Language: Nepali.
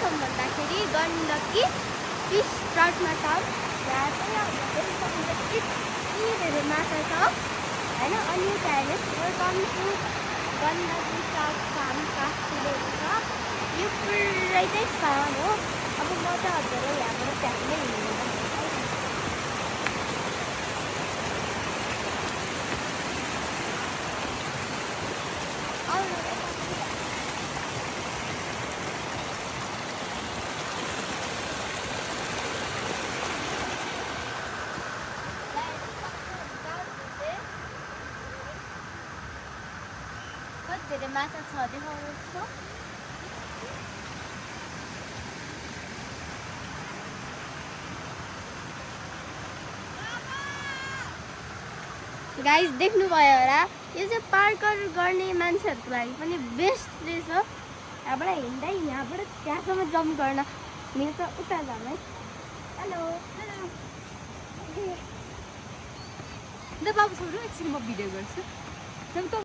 ठाउँ भन्दाखेरि गण्डकी फिस ट्राउटमा टाउन। यहाँ चाहिँ यति धेरै माछा छ होइन। अनि त्यहाँनिर welcome to Gandaki trout farm Kathmandu छ। यो पुरै चाहिँ फार्म हो। अब म चाहिँ हजुर यहाँबाट त्यहाँ नै हिँड्नु। धेरै माछा छ देखाउनुहोस् त। गाइस देख्नुभयो होला, यो चाहिँ पार्कर गर्ने मान्छेहरूको लागि पनि बेस्ट रहेछ। यहाँबाट हिँड्दै यहाँबाट त्यहाँसम्म जम्प गर्न मिल्छ। उता जाम है। हेलो ल बाबु छोरो एकछिन म भिडियो गर्छु।